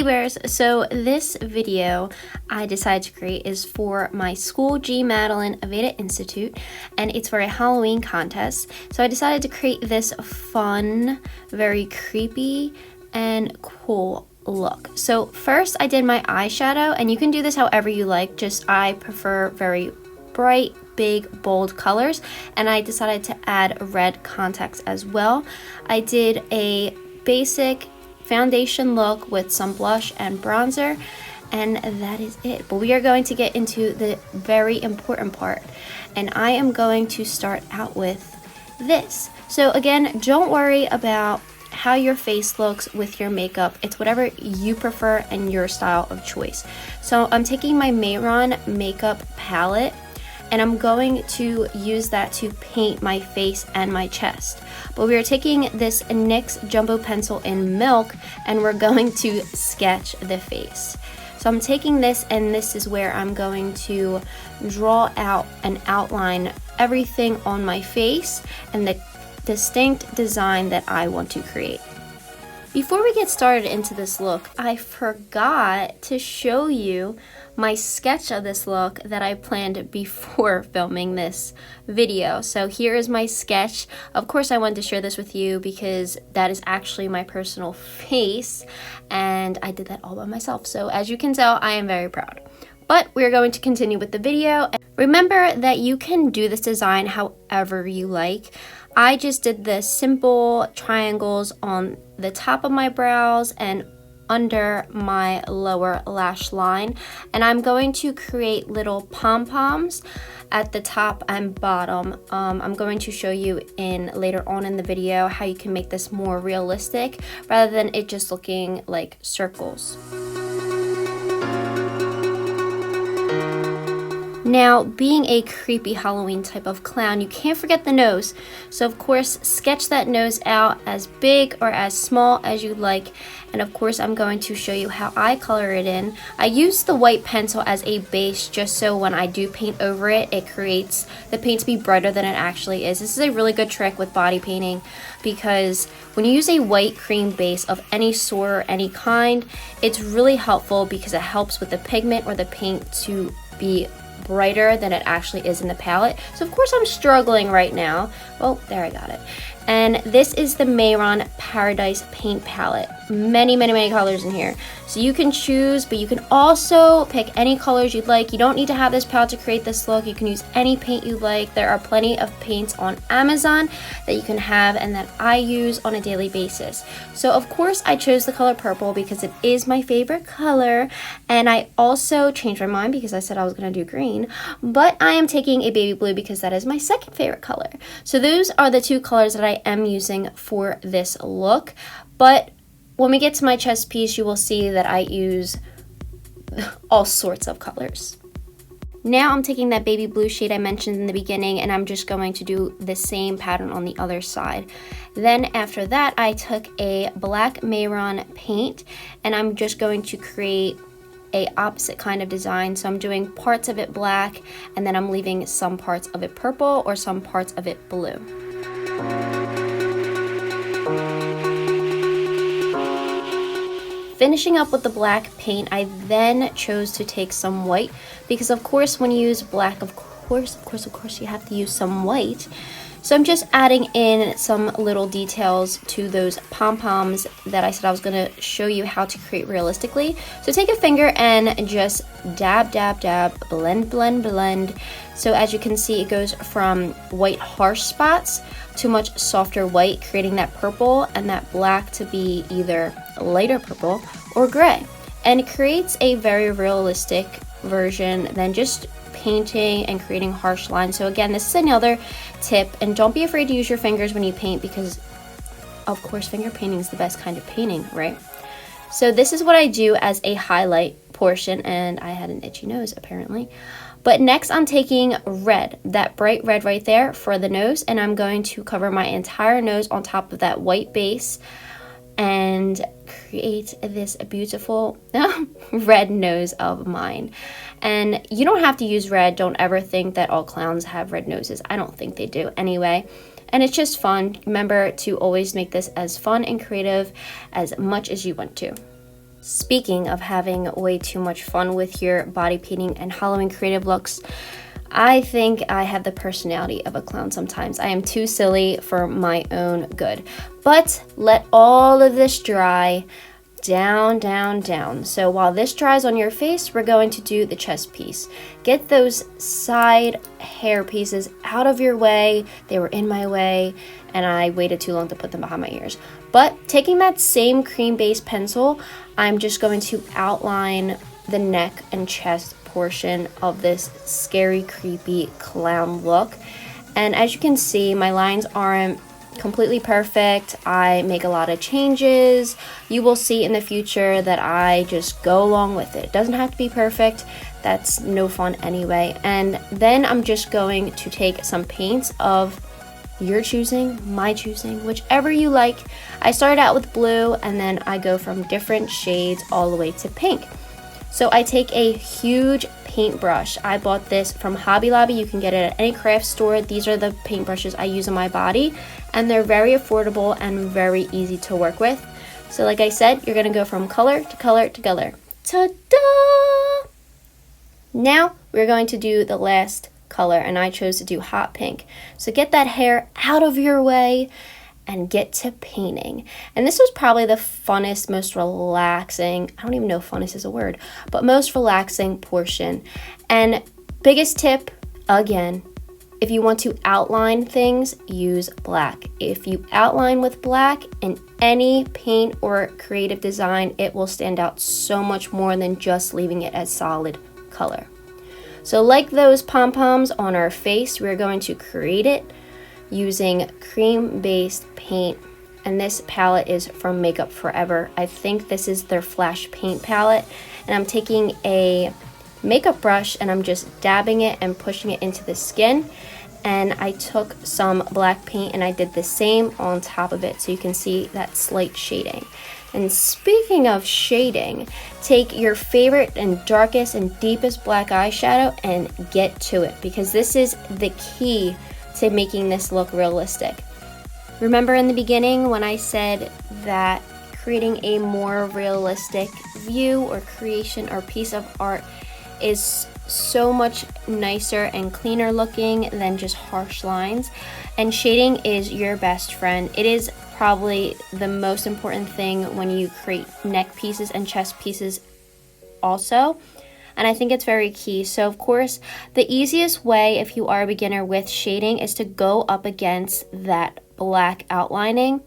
Bears, so this video I decided to create is for my school G. Madeline Aveda Institute, and it's for a Halloween contest. So I decided to create this fun, very creepy and cool look. So first I did my eyeshadow, and you can do this however you like, just I prefer very bright, big, bold colors, and I decided to add red contacts as well. I did a basic foundation look with some blush and bronzer, and that is it. But we are going to get into the very important part, and I am going to start out with this. So again, don't worry about how your face looks with your makeup. It's whatever you prefer and your style of choice. So I'm taking my Mayron makeup palette, and I'm going to use that to paint my face and my chest. But we are taking this NYX jumbo pencil in milk, and we're going to sketch the face. So I'm taking this, and this is where I'm going to draw out and outline everything on my face and the distinct design that I want to create. Before we get started into this look, I forgot to show you my sketch of this look that I planned before filming this video. So here is my sketch. Of course, I wanted to share this with you because that is actually my personal face, and I did that all by myself. So as you can tell, I am very proud. But we're going to continue with the video. Remember that you can do this design however you like. I just did the simple triangles on the top of my brows and under my lower lash line, and I'm going to create little pom-poms at the top and bottom. I'm going to show you later on in the video how you can make this more realistic rather than it just looking like circles. Now, being a creepy Halloween type of clown, you can't forget the nose. So of course, sketch that nose out as big or as small as you like. And of course, I'm going to show you how I color it in. I use the white pencil as a base just so when I do paint over it, it creates the paint to be brighter than it actually is. This is a really good trick with body painting because when you use a white cream base of any sort or any kind, it's really helpful because it helps with the pigment or the paint to be brighter than it actually is in the palette. So of course I'm struggling right now. Well, there, I got it. And this is the Mayron Paradise Paint Palette. Many colors in here. So you can choose, but you can also pick any colors you'd like. You don't need to have this palette to create this look. You can use any paint you like. There are plenty of paints on Amazon that you can have and that I use on a daily basis. So of course I chose the color purple because it is my favorite color. And I also changed my mind because I said I was going to do green. But I am taking a baby blue because that is my second favorite color. So those are the two colors that I am using for this look. But when we get to my chest piece, you will see that I use all sorts of colors. Now I'm taking that baby blue shade I mentioned in the beginning, and I'm just going to do the same pattern on the other side. Then after that, I took a black Mayron paint, and I'm just going to create a opposite kind of design. So I'm doing parts of it black, and then I'm leaving some parts of it purple or some parts of it blue. Finishing up with the black paint, I then chose to take some white because of course when you use black, of course you have to use some white. So I'm just adding in some little details to those pom-poms that I said I was going to show you how to create realistically. So take a finger and just dab, blend. So as you can see, it goes from white harsh spots to much softer white, creating that purple and that black to be either lighter purple or gray. And it creates a very realistic version than just painting and creating harsh lines. So again, this is another tip, and don't be afraid to use your fingers when you paint because of course finger painting is the best kind of painting, right? So this is what I do as a highlight portion, and I had an itchy nose apparently. But next I'm taking red, that bright red right there for the nose, and I'm going to cover my entire nose on top of that white base and create this beautiful red nose of mine. And you don't have to use red. Don't ever think that all clowns have red noses. I don't think they do anyway. And it's just fun. Remember to always make this as fun and creative as much as you want to. Speaking of having way too much fun with your body painting and Halloween creative looks, I think I have the personality of a clown sometimes. I am too silly for my own good. But let all of this dry down, down, down. So while this dries on your face, we're going to do the chest piece. Get those side hair pieces out of your way. They were in my way, and I waited too long to put them behind my ears. But taking that same cream-based pencil, I'm just going to outline the neck and chest portion of this scary, creepy clown look. And as you can see, my lines aren't completely perfect. I make a lot of changes. You will see in the future that I just go along with it. It doesn't have to be perfect. That's no fun anyway. And then I'm just going to take some paints of your choosing, my choosing, whichever you like. I started out with blue, and then I go from different shades all the way to pink. So I take a huge paintbrush. I bought this from Hobby Lobby. You can get it at any craft store. These are the paintbrushes I use on my body, and they're very affordable and very easy to work with. So like I said, you're gonna go from color to color to color. Ta-da! Now we're going to do the last color, and I chose to do hot pink. So get that hair out of your way and get to painting. And this was probably the funnest, most relaxing, I don't even know if funnest is a word, but most relaxing portion. And biggest tip, again, if you want to outline things, use black. If you outline with black in any paint or creative design, it will stand out so much more than just leaving it as solid color. So like those pom-poms on our face, we're going to create it using cream-based paint, and this palette is from Makeup Forever. I think this is their Flash Paint palette, and I'm taking a makeup brush and I'm just dabbing it and pushing it into the skin, and I took some black paint and I did the same on top of it so you can see that slight shading. And speaking of shading, take your favorite and darkest and deepest black eyeshadow and get to it, because this is the key to making this look realistic. Remember in the beginning when I said that creating a more realistic view or creation or piece of art is so much nicer and cleaner looking than just harsh lines? And shading is your best friend. It is probably the most important thing when you create neck pieces and chest pieces also. And I think it's very key. So of course, the easiest way if you are a beginner with shading is to go up against that black outlining,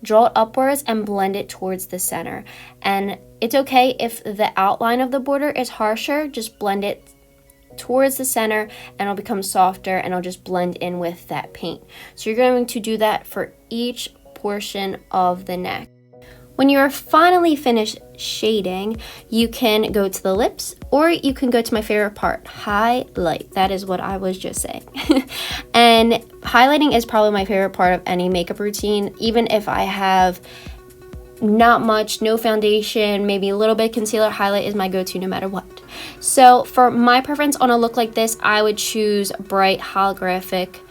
draw it upwards and blend it towards the center. And it's okay if the outline of the border is harsher, just blend it towards the center and it'll become softer and it'll just blend in with that paint. So you're going to do that for each portion of the neck. When you are finally finished shading, you can go to the lips, or you can go to my favorite part, highlight. That is what I was just saying. And highlighting is probably my favorite part of any makeup routine, even if I have not much, no foundation, maybe a little bit of concealer. Highlight is my go-to no matter what. So for my preference on a look like this, I would choose bright holographic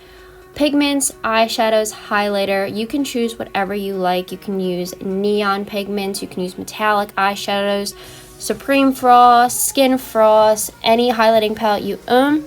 pigments, eyeshadows, highlighter. You can choose whatever you like. You can use neon pigments, you can use metallic eyeshadows, Supreme Frost, Skin Frost, any highlighting palette you own.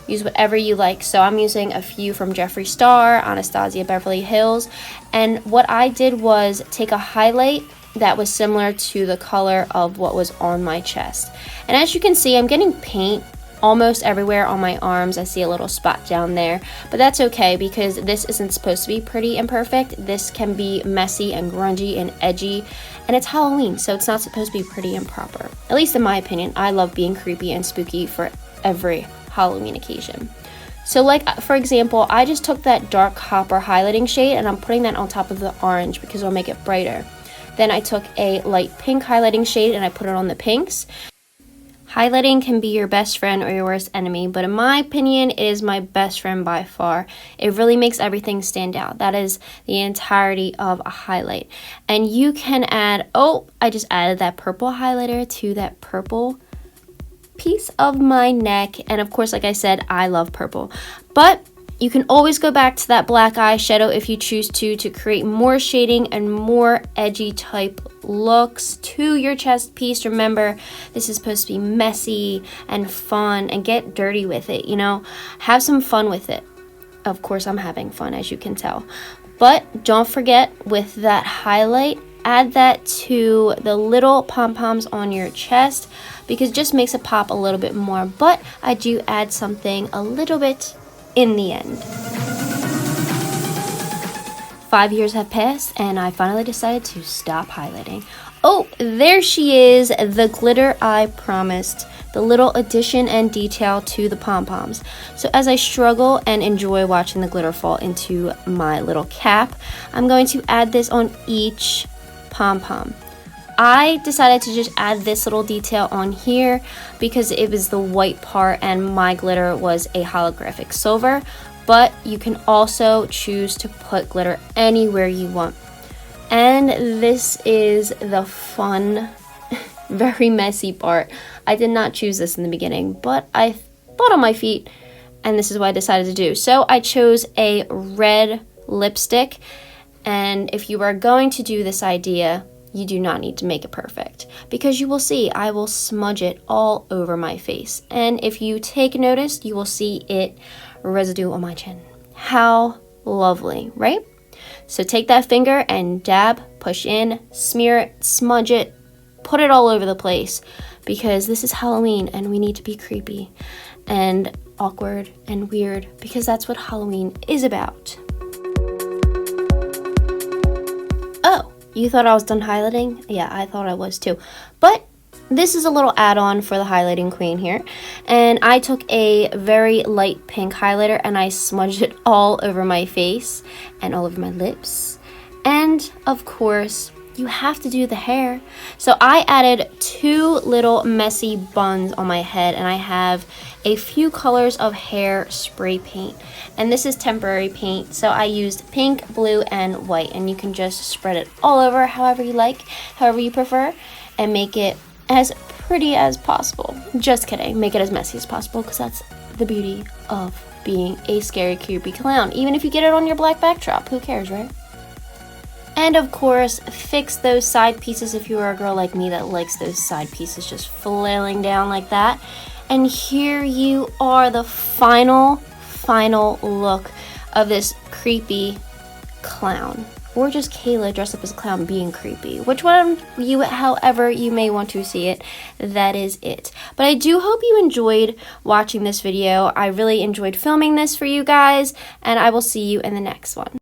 Use whatever you like. So I'm using a few from Jeffree Star, Anastasia Beverly Hills, and what I did was take a highlight that was similar to the color of what was on my chest. And as you can see, I'm getting paint almost everywhere on my arms. I see a little spot down there, but that's okay because this isn't supposed to be pretty and perfect. This can be messy and grungy and edgy, and it's Halloween, so it's not supposed to be pretty and proper. At least in my opinion. I love being creepy and spooky for every Halloween occasion. So like for example, I just took that dark copper highlighting shade and I'm putting that on top of the orange because it'll make it brighter. Then I took a light pink highlighting shade and I put it on the pinks. Highlighting can be your best friend or your worst enemy, but in my opinion, it is my best friend by far. It really makes everything stand out. That is the entirety of a highlight. And you can add, oh, I just added that purple highlighter to that purple piece of my neck. And of course, like I said, I love purple. But You can always go back to that black eyeshadow if you choose to create more shading and more edgy type looks to your chest piece. Remember, this is supposed to be messy and fun, and get dirty with it, you know? Have some fun with it. Of course, I'm having fun, as you can tell. But don't forget, with that highlight, add that to the little pom-poms on your chest, because it just makes it pop a little bit more. But I do add something a little bit in the end. 5 years have passed and I finally decided to stop highlighting. Oh, there she is, the glitter I promised, the little addition and detail to the pom-poms. So as I struggle and enjoy watching the glitter fall into my little cap, I'm going to add this on each pom-pom. I decided to just add this little detail on here because it was the white part and my glitter was a holographic silver, but you can also choose to put glitter anywhere you want. And this is the fun, very messy part. I did not choose this in the beginning, but I thought on my feet, and this is what I decided to do. So I chose a red lipstick, and if you are going to do this idea, you do not need to make it perfect, because you will see I will smudge it all over my face. And if you take notice, you will see it residue on my chin. How lovely, right? So take that finger and dab, push in, smear it, smudge it, put it all over the place, because this is Halloween and we need to be creepy and awkward and weird, because that's what Halloween is about. Oh, you thought I was done highlighting? Yeah, I thought I was too. But this is a little add-on for the highlighting queen here. And I took a very light pink highlighter and I smudged it all over my face and all over my lips. And of course, you have to do the hair. So I added 2 little messy buns on my head, and I have a few colors of hair spray paint. And this is temporary paint, so I used pink, blue, and white. And you can just spread it all over however you like, however you prefer, and make it as pretty as possible. Just kidding, make it as messy as possible, because that's the beauty of being a scary, creepy clown. Even if you get it on your black backdrop, who cares, right? And of course, fix those side pieces if you are a girl like me that likes those side pieces just flailing down like that. And here you are, the final look of this creepy clown. Or just Kayla dressed up as a clown being creepy. Which one you, however you may want to see it, that is it. But I do hope you enjoyed watching this video. I really enjoyed filming this for you guys, and I will see you in the next one.